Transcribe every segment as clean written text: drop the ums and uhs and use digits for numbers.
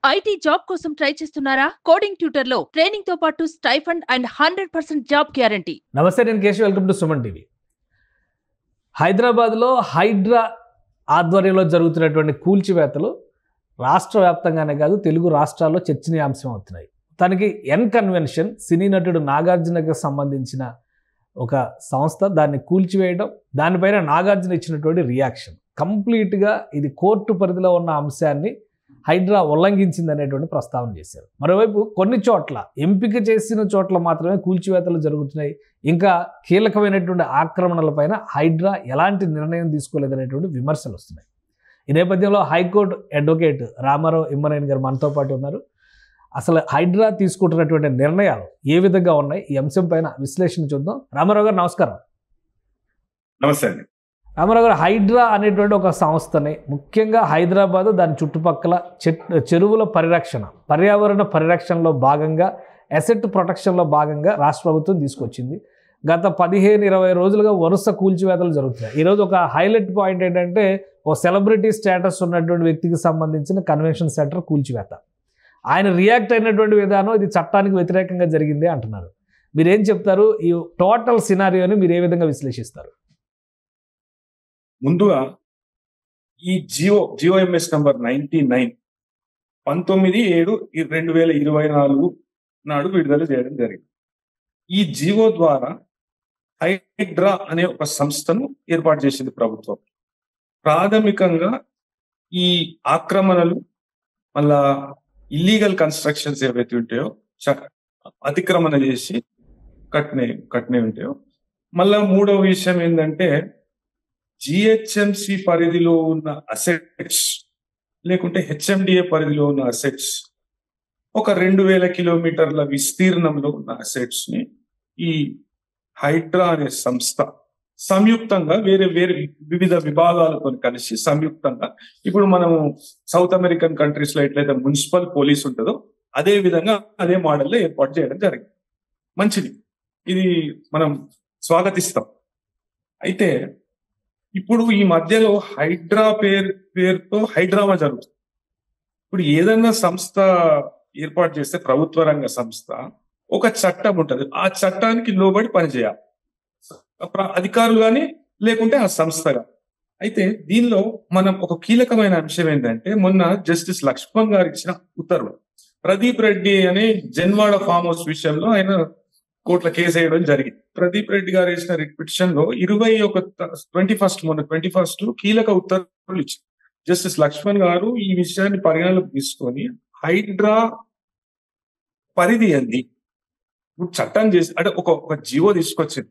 IT job కోసం try చేస్తున్నారా? Coding tutor లో ట్రైనింగ్ తో పాటు స్టైఫండ్ అండ్ 100% జాబ్ గ్యారంటీ. నమస్తే, నేను Keshav. Welcome to Suman TV. హైదరాబాద్లో హైడ్రా ఆధ్వర్యంలో జరుగుతున్నటువంటి కూల్చివేతలు రాష్ట్ర వ్యాప్తంగానే కాదు, తెలుగు రాష్ట్రాల్లో చర్చనీయాంశం అవుతున్నాయి. తనకి ఎన్ కన్వెన్షన్ సినీ నటుడు నాగార్జునకి సంబంధించిన ఒక సంస్థ దాన్ని కూల్చివేయడం, దానిపైన నాగార్జున ఇచ్చినటువంటి రియాక్షన్ కంప్లీట్గా ఇది కోర్టు పరిధిలో ఉన్న అంశాన్ని హైడ్రా ఉల్లంఘించింది అనేటువంటి ప్రస్తావన చేశారు. మరోవైపు కొన్ని చోట్ల ఎంపిక చేసిన చోట్ల మాత్రమే కూల్చివేతలు జరుగుతున్నాయి. ఇంకా కీలకమైనటువంటి ఆక్రమణలపైన హైడ్రా ఎలాంటి నిర్ణయం తీసుకోలేదనేటువంటి విమర్శలు వస్తున్నాయి. ఈ నేపథ్యంలో హైకోర్టు అడ్వకేట్ రామారావు ఇమ్మనేని గారు మనతో పాటు ఉన్నారు. అసలు హైడ్రా తీసుకుంటున్నటువంటి నిర్ణయాలు ఏ విధంగా ఉన్నాయి, ఈ అంశం పైన విశ్లేషణ చూద్దాం. రామారావు గారు నమస్కారం. నమస్తే అండి. రామారావు గారు, హైడ్రా అనేటువంటి ఒక సంస్థని ముఖ్యంగా హైదరాబాదు దాని చుట్టుపక్కల చెరువుల పరిరక్షణ, పర్యావరణ పరిరక్షణలో భాగంగా, అసెట్ ప్రొటెక్షన్లో భాగంగా రాష్ట్ర ప్రభుత్వం తీసుకొచ్చింది. గత 15-20 రోజులుగా వరుస కూల్చివేతలు జరుగుతున్నాయి. ఈరోజు ఒక హైలైట్ పాయింట్ ఏంటంటే, ఓ సెలబ్రిటీ స్టేటస్ ఉన్నటువంటి వ్యక్తికి సంబంధించిన కన్వెన్షన్ సెంటర్ కూల్చివేత. ఆయన రియాక్ట్ అయినటువంటి విధానం ఇది చట్టానికి వ్యతిరేకంగా జరిగింది అంటున్నారు. మీరేం చెప్తారు? ఈ టోటల్ సినారియోని మీరు ఏ విధంగా విశ్లేషిస్తారు? ముందుగా ఈ జిఓఎంఎస్ నంబర్ 99 19/7/2024 నాడు విడుదల చేయడం జరిగింది. ఈ జిఓ ద్వారా హైడ్రా అనే ఒక సంస్థను ఏర్పాటు చేసింది ప్రభుత్వం. ప్రాథమికంగా ఈ ఆక్రమణలు, మళ్ళా ఇల్లీగల్ కన్స్ట్రక్షన్స్ ఏవైతే ఉంటాయో, అతిక్రమణ చేసి కట్నే ఉంటాయో, మళ్ళా మూడవ విషయం ఏంటంటే జిహెచ్ఎంసి పరిధిలో ఉన్న అసెట్స్ లేకుంటే హెచ్ఎండిఏ పరిధిలో ఉన్న అసెట్స్, ఒక 2000 కిలోమీటర్ల విస్తీర్ణంలో ఉన్న అసెట్స్ ని ఈ హైడ్రా అనే సంస్థ సంయుక్తంగా వేరే వివిధ విభాగాలతో కలిసి సంయుక్తంగా, ఇప్పుడు మనము సౌత్ అమెరికన్ కంట్రీస్ లో ఎట్లయితే మున్సిపల్ పోలీస్ ఉంటుందో అదే విధంగా అదే మోడల్లో ఏర్పాటు చేయడం జరిగింది. మంచిది, ఇది మనం స్వాగతిస్తాం. అయితే ఇప్పుడు ఈ మధ్యలో హైడ్రా పేరుతో హైడ్రామా జరుగుతుంది. ఇప్పుడు ఏదన్నా సంస్థ ఏర్పాటు చేస్తే, ప్రభుత్వ రంగ సంస్థ, ఒక చట్టం ఉంటుంది. ఆ చట్టానికి లోబడి పనిచేయాలి అధికారులు కానీ, లేకుంటే ఆ సంస్థగా. అయితే దీనిలో మనం ఒక కీలకమైన అంశం ఏంటంటే, మొన్న జస్టిస్ లక్ష్మణ్ గారు ఇచ్చిన ఉత్తర్వులు, ప్రదీప్ రెడ్డి అనే జన్వాడ ఫామ్ హౌస్ విషయంలో ఆయన కోర్టులో కేసు వేయడం జరిగింది. ప్రదీప్ రెడ్డి గారు వేసిన రిట్ పిటిషన్ లో 21 కీలక ఉత్తర్వులు ఇచ్చింది. జస్టిస్ లక్ష్మణ్ గారు ఈ విషయాన్ని పరిగణలోకి తీసుకొని హైడ్రా పరిధి అంది ఇప్పుడు చట్టం చేసి, అంటే ఒక జీవో తీసుకొచ్చింది,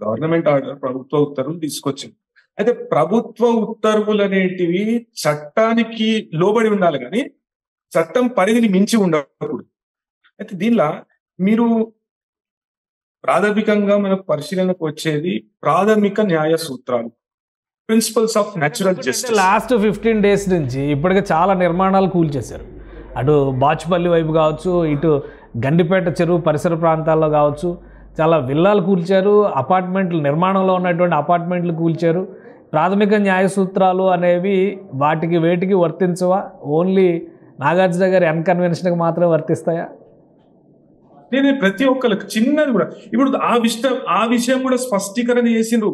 గవర్నమెంట్ ఆర్డర్, ప్రభుత్వ ఉత్తర్వులు తీసుకొచ్చింది. అయితే ప్రభుత్వ ఉత్తర్వులు అనేటివి చట్టానికి లోబడి ఉండాలి, కానీ చట్టం పరిధిని మించి ఉండకూడదు. అయితే దీనిలో మీరు ప్రాథమికంగా మనకు పరిశీలనకు వచ్చేది ప్రాథమిక న్యాయ సూత్రాలు, principles of natural justice. Last 15 days నుంచి ఇప్పటికే చాలా నిర్మాణాలు కూల్చేశారు. అటు బాచుపల్లి వైపు కావచ్చు, ఇటు గండిపేట చెరువు పరిసర ప్రాంతాల్లో కావచ్చు, చాలా విల్లాలు కూల్చారు, అపార్ట్మెంట్లు నిర్మాణంలో ఉన్నటువంటి అపార్ట్మెంట్లు కూల్చారు. ప్రాథమిక న్యాయ సూత్రాలు అనేవి వాటికి వేటికి వర్తించవా? ఓన్లీ నాగార్జున గారి అన్కన్వెన్షన్కి మాత్రమే వర్తిస్తాయా? నేను ప్రతి ఒక్కరికి చిన్నది కూడా, ఇప్పుడు ఆ విషయం కూడా స్పష్టీకరణ చేసిండ్రు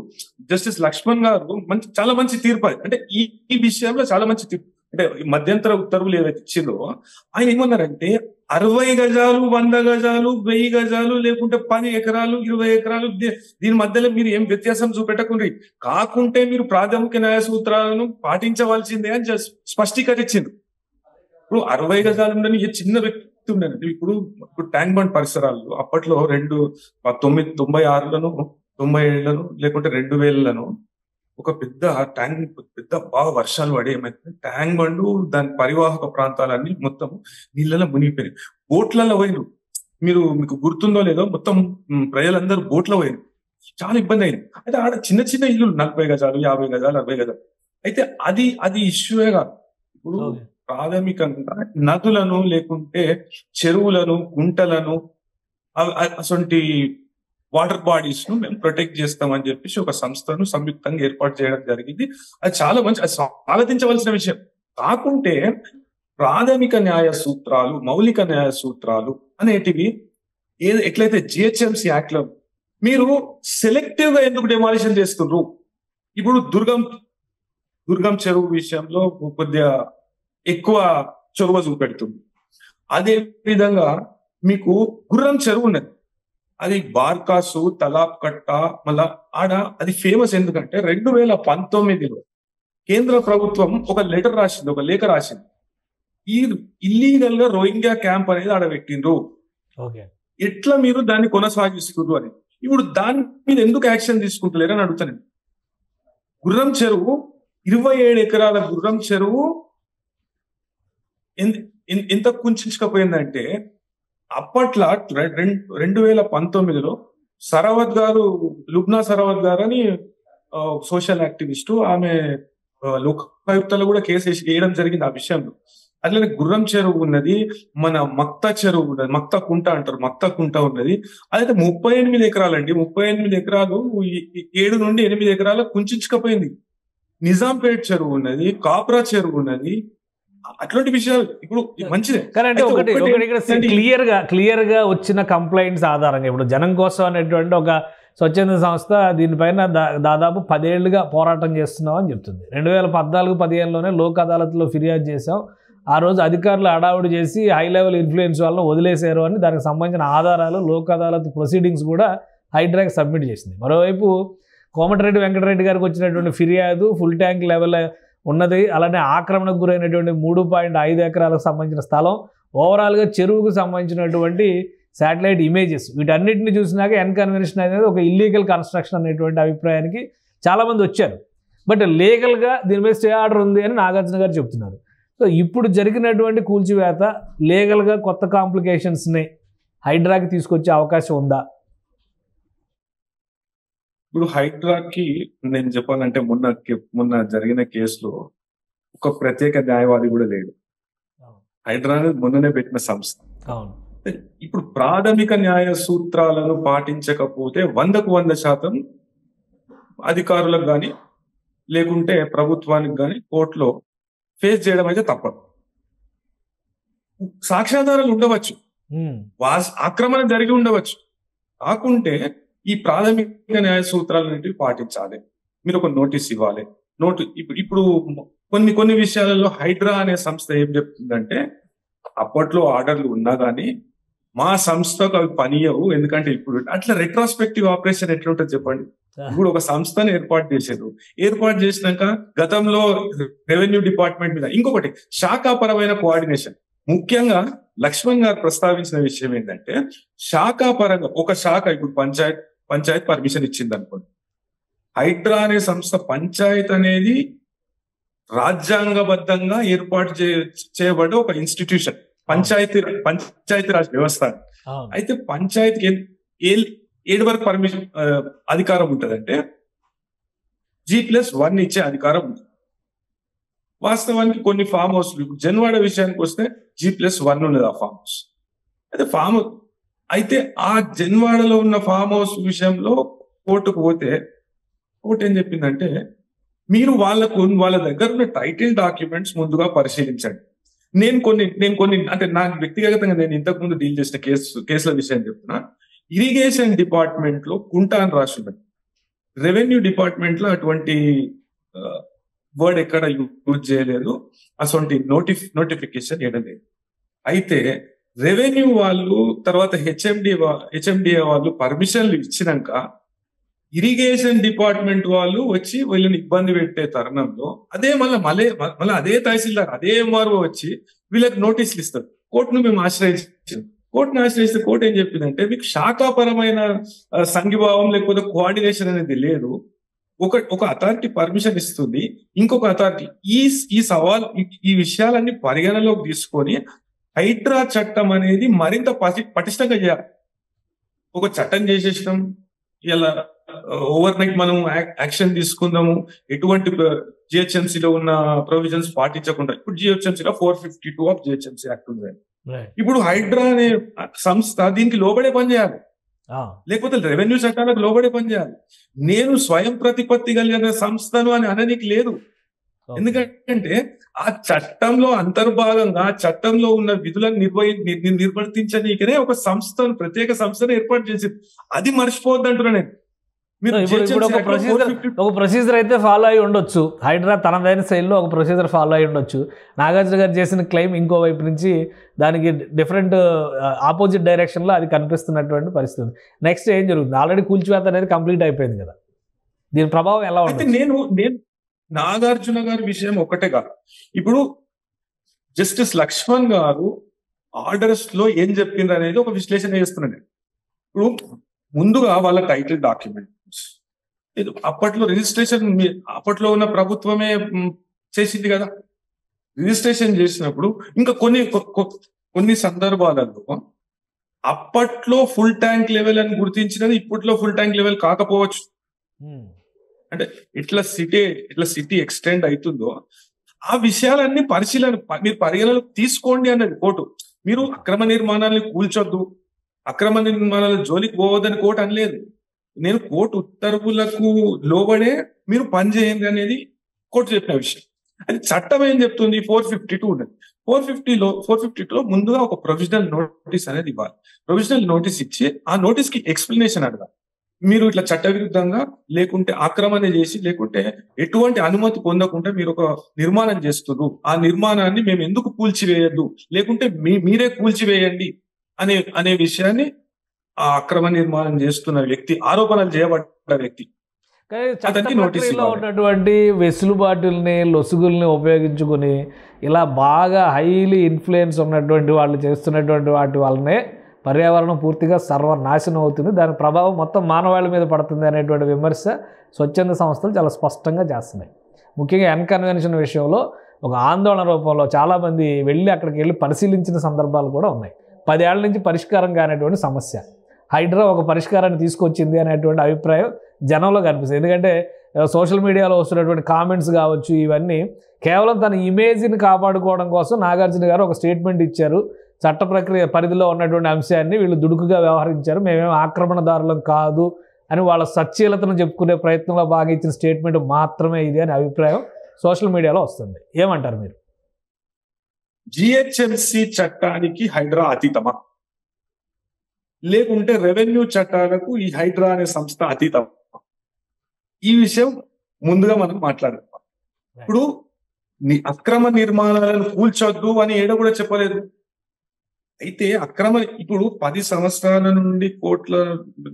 జస్టిస్ లక్ష్మణ్ గారు. చాలా మంచి తీర్పు. అంటే ఈ విషయంలో చాలా మంచి తీర్పు. అంటే మధ్యంతర ఉత్తర్వులు ఏవైతే ఇచ్చిందో, ఆయన ఏమన్నారంటే 60 గజాలు, 100 గజాలు, 1000 గజాలు, లేకుంటే 10 ఎకరాలు, 20 ఎకరాలు, దీని మధ్యలో మీరు ఏం వ్యత్యాసం చూపెట్టకుండా కాకుంటే మీరు ప్రాథమిక న్యాయ సూత్రాలను పాటించవలసిందే అని స్పష్టీకరించింది. ఇప్పుడు 60 గజాలు ఉండని చిన్న వ్యక్తి ఉండేది. ఇప్పుడు ట్యాంక్ బండ్ పరిసరాలు అప్పట్లో 1996లను, 97లను, లేకుంటే 2000లను ఒక పెద్ద బాగా వర్షాలు పడి ఏమైతే ట్యాంక్ బండ్ దాని పరివాహక ప్రాంతాలన్నీ మొత్తం నీళ్ళలో మునిగిపోయినాయి. బోట్లలో పోయినారు. మీకు గుర్తుందో లేదో, మొత్తం ప్రజలందరూ బోట్లో పోయినారు. చాలా ఇబ్బంది అయింది. అయితే ఆడ చిన్న చిన్న ఇల్లు 40 గజాలు, 50 గజాలు, 60 గజాలు. అయితే అది ఇష్యూయే కాదు. ఇప్పుడు ప్రాథమికంగా నదులను, లేకుంటే చెరువులను, గుంటలను, అటువంటి వాటర్ బాడీస్ ను మేము ప్రొటెక్ట్ చేస్తామని చెప్పేసి ఒక సంస్థను సంయుక్తంగా ఏర్పాటు చేయడం జరిగింది. అది చాలా మంచి, అది స్వాగతించవలసిన విషయం. కాకుంటే ప్రాథమిక న్యాయ సూత్రాలు, మౌలిక న్యాయ సూత్రాలు అనేటివి ఎట్లయితే జిహెచ్ఎంసీ యాక్ట్ లో మీరు సెలెక్టివ్ గా ఎందుకు డెమాలిషన్ చేస్తున్నారు? ఇప్పుడు దుర్గం చెరువు విషయంలో కొద్దిగా ఎక్కువ చొరవ చూపెడుతుంది. అదే విధంగా మీకు గుర్రం చెరువు ఉన్నది, అది బార్కాసు, తలాబ్ కట్ట, మళ్ళా ఆడ అది ఫేమస్ ఎందుకంటే 2019లో కేంద్ర ప్రభుత్వం ఒక లెటర్ రాసింది, ఒక లేఖ రాసింది. ఈ ఇల్లీగల్ గా రోహింగ్యా క్యాంప్ అనేది ఆడ పెట్టిండ్రు, ఎట్లా మీరు దాన్ని కొనసాగిస్తున్నారు అని. ఇప్పుడు దాని మీద ఎందుకు యాక్షన్ తీసుకుంటలేరు అని అడుగుతాను. గుర్రం చెరువు 27 ఎకరాల గుర్రం చెరువు ఎంత కుంచుకపోయిందంటే అప్పట్లో 2019లో సరవత్ గారు, లుబ్నా సరవత్ గారు అని సోషల్ యాక్టివిస్టు, ఆమె లోకాయుక్తలో కూడా కేసు వేయడం జరిగింది ఆ విషయంలో. అట్లనే గుర్రం చెరువు ఉన్నది, మన మక్తా చెరువు ఉన్నది, మక్తా కుంట అంటారు, మక్తా కుంట ఉన్నది. అదైతే 38 ఎకరాలండి. 38 ఎకరాలు 7 నుండి 8 ఎకరాలు కుంచుకపోయింది. నిజాంపేట్ చెరువు ఉన్నది, కాప్రా చెరువు ఉన్నది. అట్లాంటి విషయాలు ఇప్పుడు మంచిదే. కానీ ఒకటి క్లియర్ గా వచ్చిన కంప్లైంట్స్ ఆధారంగా ఇప్పుడు జనం కోసం అనేటువంటి ఒక స్వచ్ఛంద సంస్థ దీనిపైన దాదాపు 10 ఏళ్లుగా పోరాటం చేస్తున్నాం అని చెప్తుంది. 2014-15లోనే లోక్ అదాలత్లో ఫిర్యాదు చేశాం. ఆ రోజు అధికారులు హడావుడి చేసి హై లెవెల్ ఇన్ఫ్లుయెన్స్ వాళ్ళని వదిలేశారు అని దానికి సంబంధించిన ఆధారాలు లోక్ అదాలత్ ప్రొసీడింగ్స్ కూడా హైడ్రాకి సబ్మిట్ చేసింది. మరోవైపు కోమటిరెడ్డి వెంకటరెడ్డి గారికి వచ్చినటువంటి ఫిర్యాదు ఫుల్ ట్యాంక్ లెవెల్ ఉన్నది, అలానే ఆక్రమణకు గురైనటువంటి 3.5 ఎకరాలకు సంబంధించిన స్థలం, ఓవరాల్గా చెరువుకు సంబంధించినటువంటి శాటిలైట్ ఇమేజెస్, వీటన్నిటిని చూసినాక ఎన్కన్వెన్షన్ అనేది ఒక ఇల్లీగల్ కన్స్ట్రక్షన్ అనేటువంటి అభిప్రాయానికి చాలామంది వచ్చారు. బట్ లీగల్గా దీని మీద స్టే ఆర్డర్ ఉంది అని నాగార్జున గారు చెప్తున్నారు. సో ఇప్పుడు జరిగినటువంటి కూల్చివేత లీగల్గా కొత్త కాంప్లికేషన్స్ని హైడ్రాకి తీసుకొచ్చే అవకాశం ఉందా? ఇప్పుడు హైడ్రాకి నేను చెప్పాలంటే మొన్న జరిగిన కేసులో ఒక ప్రత్యేక న్యాయవాది కూడా లేడు. హైడ్రా అనేది మొన్ననే పెట్టిన సంస్థ. ఇప్పుడు ప్రాథమిక న్యాయ సూత్రాలను పాటించకపోతే 100% అధికారులకు కానీ లేకుంటే ప్రభుత్వానికి కానీ కోర్టులో ఫేస్ చేయడం అయితే తప్పదు. సాక్ష్యాధారాలు ఉండవచ్చు, ఆక్రమణ జరిగి ఉండవచ్చు, కాకుంటే ఈ ప్రాథమిక న్యాయ సూత్రాలన్నింటివి పాటించాలి. మీరు ఒక నోటీస్ ఇవ్వాలి. ఇప్పుడు కొన్ని విషయాలలో హైడ్రా అనే సంస్థ ఏం చెప్తుందంటే అప్పట్లో ఆర్డర్లు ఉన్నా కానీ మా సంస్థకు అవి పనియవు, ఎందుకంటే ఇప్పుడు అట్లా రెట్రాస్పెక్టివ్ ఆపరేషన్ ఎట్లా ఉంటుంది చెప్పండి. ఇప్పుడు ఒక సంస్థను ఏర్పాటు చేసినాక గతంలో రెవెన్యూ డిపార్ట్మెంట్ మీద ఇంకొకటి శాఖాపరమైన కోఆర్డినేషన్, ముఖ్యంగా లక్ష్మణ్ గారు ప్రస్తావించిన విషయం ఏంటంటే శాఖాపరంగా ఒక శాఖ, ఇప్పుడు పంచాయత్ పర్మిషన్ ఇచ్చింది అనుకోండి, హైడ్రా అనే సంస్థ పంచాయత్ అనేది రాజ్యాంగబద్ధంగా ఏర్పాటు చేయబడ్డ ఒక ఇన్స్టిట్యూషన్, పంచాయతీ రాజ్ వ్యవస్థ. అయితే పంచాయతీకి ఏడు వరకు పర్మిషన్ అధికారం ఉంటుందంటే G+1 ఇచ్చే అధికారం ఉంటుంది. వాస్తవానికి కొన్ని ఫామ్ హౌస్లు, ఇప్పుడు జన్వాడ విషయానికి వస్తే G+1 ఉన్నది ఆ ఫామ్ హౌస్. అయితే ఆ జన్వాడలో ఉన్న ఫామ్ హౌస్ విషయంలో కోర్టుకు పోతే కోర్టు ఏం చెప్పిందంటే మీరు వాళ్ళ దగ్గర ఉన్న టైటిల్ డాక్యుమెంట్స్ ముందుగా పరిశీలించండి. నేను కొన్ని అంటే నాకు వ్యక్తిగతంగా నేను ఇంతకుముందు డీల్ చేసిన కేసుల విషయం చెప్తున్నా. ఇరిగేషన్ డిపార్ట్మెంట్ లో కుంట అని రాసింది, రెవెన్యూ డిపార్ట్మెంట్ లో అటువంటి వర్డ్ ఎక్కడ యూజ్ చేయలేదు, అటువంటి నోటిఫికేషన్ ఇవ్వడం లేదు. అయితే రెవెన్యూ వాళ్ళు తర్వాత హెచ్ఎండిఏ వాళ్ళు పర్మిషన్లు ఇచ్చినాక ఇరిగేషన్ డిపార్ట్మెంట్ వాళ్ళు వచ్చి వీళ్ళని ఇబ్బంది పెట్టే తరుణంలో అదే మళ్ళీ అదే తహసీల్దార్ అదే ఎంఆర్ఓ వచ్చి వీళ్ళకి నోటీసులు ఇస్తారు. కోర్టును మేము ఆశ్రయించాం. కోర్టును ఆశ్రయిస్తే కోర్టు ఏం చెప్పిందంటే మీకు శాఖాపరమైన సంఘీభావం లేకపోతే కోఆర్డినేషన్ అనేది లేదు. ఒక అథారిటీ పర్మిషన్ ఇస్తుంది, ఇంకొక అథారిటీ ఈ విషయాలన్నీ పరిగణలోకి తీసుకొని హైడ్రా చట్టం అనేది మరింత పటిష్టంగా చేయాలి. ఒక చట్టం చేసేసినాం, ఇలా ఓవర్ నైట్ మనం యాక్షన్ తీసుకుందాము, ఎటువంటి జిహెచ్ఎంసీలో ఉన్న ప్రొవిజన్స్ పాటించకుండా. ఇప్పుడు జిహెచ్ఎంసీలో 452 ఆఫ్ జిహెచ్ఎంసీ యాక్ట్ ఉంది. ఇప్పుడు హైడ్రా అనే సంస్థ దీనికి లోబడే పనిచేయాలి, లేకపోతే రెవెన్యూ చట్టాలకు లోబడే పనిచేయాలి. నేను స్వయం ప్రతిపత్తి కలిగిన సంస్థను అని అననికి లేదు. ఎందుకంటే ఆ చట్టంలో అంతర్భాగంగా ఆ చట్టంలో ఉన్న విధులను నిర్వర్తించనీకనే ఒక సంస్థను, ప్రత్యేక సంస్థను ఏర్పాటు చేసింది. అది మర్చిపోవద్దు అంటున్నా నేను. మీరు ఇప్పుడు ఒక ప్రొసీజర్ అయితే ఫాలో అయి ఉండొచ్చు, హైడ్రా తనదైన శైలిలో ఒక ప్రొసీజర్ ఫాలో అయి ఉండొచ్చు. నాగార్జున గారు చేసిన క్లెయిమ్ ఇంకో వైపు నుంచి దానికి డిఫరెంట్ ఆపోజిట్ డైరెక్షన్లో అది కనిపిస్తున్నటువంటి పరిస్థితి. నెక్స్ట్ ఏం జరుగుతుంది? ఆల్రెడీ కూల్చివేత అనేది కంప్లీట్ అయిపోయింది కదా, దీని ప్రభావం ఎలా ఉంటుంది? నేను నాగార్జున గారి విషయం ఒకటే కాదు, ఇప్పుడు జస్టిస్ లక్ష్మణ్ గారు ఆర్డర్స్ లో ఏం చెప్పిండ్రు అనేది ఒక విశ్లేషణ చేస్తున్నాను. ఇప్పుడు ముందుగా వాళ్ళ టైటిల్ డాక్యుమెంట్స్ అప్పట్లో రిజిస్ట్రేషన్ అప్పట్లో ఉన్న ప్రభుత్వమే చేసింది కదా. రిజిస్ట్రేషన్ చేసినప్పుడు ఇంకా కొన్ని సందర్భాలలో అప్పట్లో ఫుల్ ట్యాంక్ లెవెల్ అని గుర్తించినది ఇప్పట్లో ఫుల్ ట్యాంక్ లెవెల్ కాకపోవచ్చు. అంటే ఇట్లా సిటీ ఎక్స్టెండ్ అవుతుందో ఆ విషయాలన్నీ మీరు పరిగణలోకి తీసుకోండి అన్నది కోర్టు. మీరు అక్రమ నిర్మాణాలని కూల్చొద్దు, అక్రమ నిర్మాణాల జోలికి పోవద్దని కోర్టు అనలేదు. నేను కోర్టు ఉత్తర్వులకు లోబడే మీరు పని చేయండి అనేది కోర్టు చెప్పిన విషయం. అది చట్టం ఏం చెప్తుంది? 452 ఉన్నది. 452లో ముందుగా ఒక ప్రొవిజనల్ నోటీస్ అనేది ఇవ్వాలి. ప్రొవిజనల్ నోటీస్ ఇచ్చి ఆ నోటీస్ కి ఎక్స్ప్లెనేషన్ అడగాలి. మీరు ఇట్లా చట్టవిరుద్ధంగా లేకుంటే ఆక్రమణ చేసి లేకుంటే ఎటువంటి అనుమతి పొందకుండా మీరు ఒక నిర్మాణం చేస్తున్నారు, ఆ నిర్మాణాన్ని మేము ఎందుకు కూల్చివేయద్దు, లేకుంటే మీరే కూల్చివేయండి అనే విషయాన్ని ఆ అక్రమ నిర్మాణం చేస్తున్న వ్యక్తి, ఆరోపణలు చేయబడ్డ వ్యక్తి ఉన్నటువంటి వెసులుబాటుల్ని, లొసుగుల్ని ఉపయోగించుకుని ఇలా బాగా హైలీ ఇన్ఫ్లుయెన్స్ ఉన్నటువంటి వాళ్ళు చేస్తున్నటువంటి వాటి వల్లనే పర్యావరణం పూర్తిగా సర్వనాశనం అవుతుంది, దాని ప్రభావం మొత్తం మానవాళి మీద పడుతుంది అనేటువంటి విమర్శ స్వచ్ఛంద సంస్థలు చాలా స్పష్టంగా చేస్తున్నాయి. ముఖ్యంగా ఎన్కన్వెన్షన్ విషయంలో ఒక ఆందోళన రూపంలో చాలామంది అక్కడికి వెళ్ళి పరిశీలించిన సందర్భాలు కూడా ఉన్నాయి. 10 ఏళ్ల నుంచి పరిష్కారం కానటువంటి సమస్య హైడ్రా ఒక పరిష్కారాన్ని తీసుకొచ్చింది అనేటువంటి అభిప్రాయం జనంలో కనిపిస్తుంది. ఎందుకంటే సోషల్ మీడియాలో వస్తున్నటువంటి కామెంట్స్ కావచ్చు, ఇవన్నీ కేవలం తన ఇమేజ్ని కాపాడుకోవడం కోసం నాగార్జున గారు ఒక స్టేట్మెంట్ ఇచ్చారు. చట్ట ప్రక్రియ పరిధిలో ఉన్నటువంటి అంశాన్ని వీళ్ళు దుడుకుగా వ్యవహరించారు, మేమేం ఆక్రమణదారులం కాదు అని వాళ్ళ సచ్చీలతను చెప్పుకునే ప్రయత్నంలో బాగా ఇచ్చిన స్టేట్మెంట్ మాత్రమే ఇది అనే అభిప్రాయం సోషల్ మీడియాలో వస్తుంది. ఏమంటారు మీరు? జిహెచ్ఎంసి చట్టానికి హైడ్రా అతీతమా, లేకుంటే రెవెన్యూ చట్టాలకు ఈ హైడ్రా అనే సంస్థ అతీతమా? ఈ విషయం ముందుగా మనం మాట్లాడాలి. ఇప్పుడు అక్రమ నిర్మాణాలను కూల్చొద్దు అని ఏడ కూడా చెప్పలేదు. అయితే ఇప్పుడు 10 సంవత్సరాల నుండి కోట్ల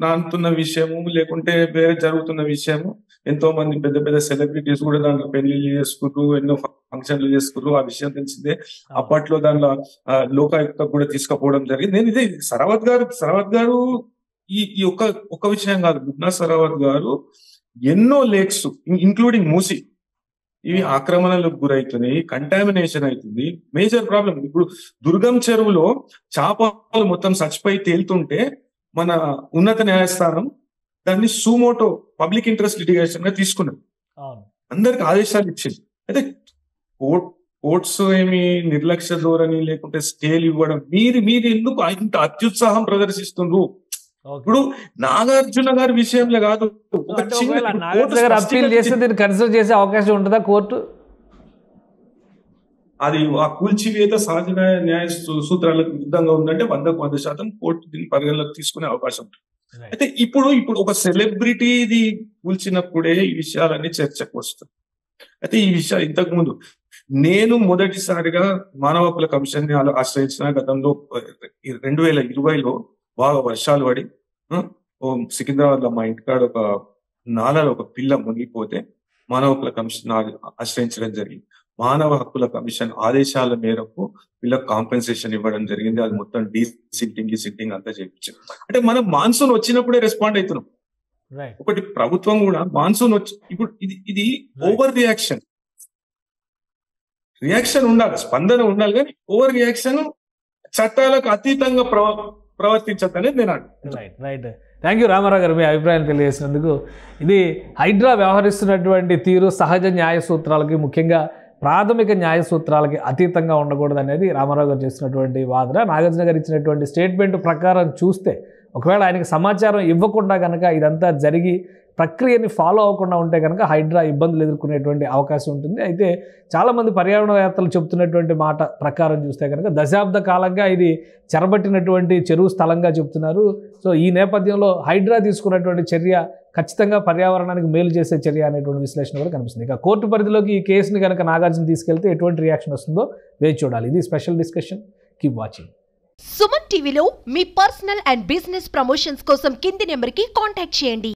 నానుతున్న విషయము, లేకుంటే వేరే జరుగుతున్న విషయము, ఎంతో మంది పెద్ద పెద్ద సెలబ్రిటీస్ కూడా దాంట్లో పెళ్లిళ్ళు చేసుకున్నారు, ఎన్నో ఫంక్షన్లు చేసుకున్నారు, ఆ విషయం తెలిసిందే. అప్పట్లో దాంట్లో లోకాయుక్త కూడా తీసుకుపోవడం జరిగింది. నేను ఇదే సరావత్ గారు ఈ ఒక్క విషయం కాదు, గుడ్నా సరావత్ గారు ఎన్నో లేక్స్ ఇంక్లూడింగ్ మూసి ఇవి ఆక్రమణలకు గురవుతున్నాయి, కంటామినేషన్ అవుతుంది, మేజర్ ప్రాబ్లం. ఇప్పుడు దుర్గం చెరువులో చేపలు మొత్తం చచ్చిపోయి తేలుతుంటే మన ఉన్నత న్యాయస్థానం దాన్ని సూమోటో పబ్లిక్ ఇంట్రెస్ట్ లిటిగేషన్ గా తీసుకున్నది, అందరికి ఆదేశాలు ఇచ్చింది. అయితే కోర్ట్స్ ఏమి నిర్లక్ష్య ధోరణి లేకుంటే స్టేలు ఇవ్వడం, మీరు ఎందుకు ఇంత అత్యుత్సాహం ప్రదర్శిస్తుండ్రు? ఇప్పుడు నాగార్జున గారి విషయంలో కాదు, అప్పీల్ చేస్తే దీన్ని కన్సిడర్ చేసే అవకాశం ఉంటుందా కోర్టు? అది ఆ కూల్చివేత సహజ న్యాయ సూత్రాలకు విరుద్ధంగా ఉందంటే 100% కోర్టు దీన్ని పరిగణలోకి తీసుకునే అవకాశం ఉంటుంది. అయితే ఇప్పుడు ఒక సెలబ్రిటీది కూల్చినప్పుడే ఈ విషయాలన్నీ చర్చకు వస్తాయి. అయితే ఈ విషయాలు ఇంతకు ముందు నేను మొదటిసారిగా మానవ హక్కుల కమిషన్ ని ఆశ్రయించిన గతంలో 2020లో బాగా వర్షాలు పడి సికింద్రాబాద్ లో మా ఇంటికాడ ఒక నాలలో ఒక పిల్ల మునిగిపోతే మానవ హక్కుల కమిషన్ ఆశ్రయించడం జరిగింది. మానవ హక్కుల కమిషన్ ఆదేశాల మేరకు వీళ్ళకి కాంపెన్సేషన్ ఇవ్వడం జరిగింది. అది మొత్తం సిట్టింగ్ అంతా చేయించారు. అంటే మనం మాన్సూన్ వచ్చినప్పుడే రెస్పాండ్ అవుతున్నాం. ఒకటి ప్రభుత్వం కూడా మాన్సూన్ వచ్చి ఇప్పుడు ఇది ఓవర్ రియాక్షన్ ఉండాలి, స్పందన ఉండాలి, కానీ ఓవర్ రియాక్షన్ చట్టాలకు అతీతంగా ప్రవర్తించదు అనేది నేను రైట్. థ్యాంక్ యూ రామారావు గారు, మీ అభిప్రాయాన్ని తెలియజేసినందుకు. ఇది హైడ్రా వ్యవహరిస్తున్నటువంటి తీరు సహజ న్యాయ సూత్రాలకి, ముఖ్యంగా ప్రాథమిక న్యాయ సూత్రాలకి అతీతంగా ఉండకూడదు అనేది రామారావు గారు చేసినటువంటి వాదన. నాగార్జున గారు ఇచ్చినటువంటి స్టేట్మెంట్ ప్రకారం చూస్తే ఒకవేళ ఆయనకి సమాచారం ఇవ్వకుండా కనుక ఇదంతా జరిగి ప్రక్రియని ఫాలో అవ్వకుండా ఉంటే కనుక హైడ్రా ఇబ్బందులు ఎదుర్కొనేటువంటి అవకాశం ఉంటుంది. అయితే చాలామంది పర్యావరణవేత్తలు చెప్తున్నటువంటి మాట ప్రకారం చూస్తే కనుక దశాబ్ద కాలంగా ఇది చెరబట్టినటువంటి చెరువు స్థలంగా చెప్తున్నారు. సో ఈ నేపథ్యంలో హైడ్రా తీసుకున్నటువంటి చర్య ఖచ్చితంగా పర్యావరణానికి మేలు చేసే చర్య అనేటువంటి విశ్లేషణ కూడా కనిపిస్తుంది. ఇక కోర్టు పరిధిలోకి ఈ కేసుని కనుక నాగార్జున తీసుకెళ్తే ఎటువంటి రియాక్షన్ వస్తుందో వేచి చూడాలి. ఇది special discussion. Keep watching. Suman టీవీలో మీ పర్సనల్ అండ్ బిజినెస్ ప్రమోషన్స్ కోసం కింది నెంబర్కి కాంటాక్ట్ చేయండి.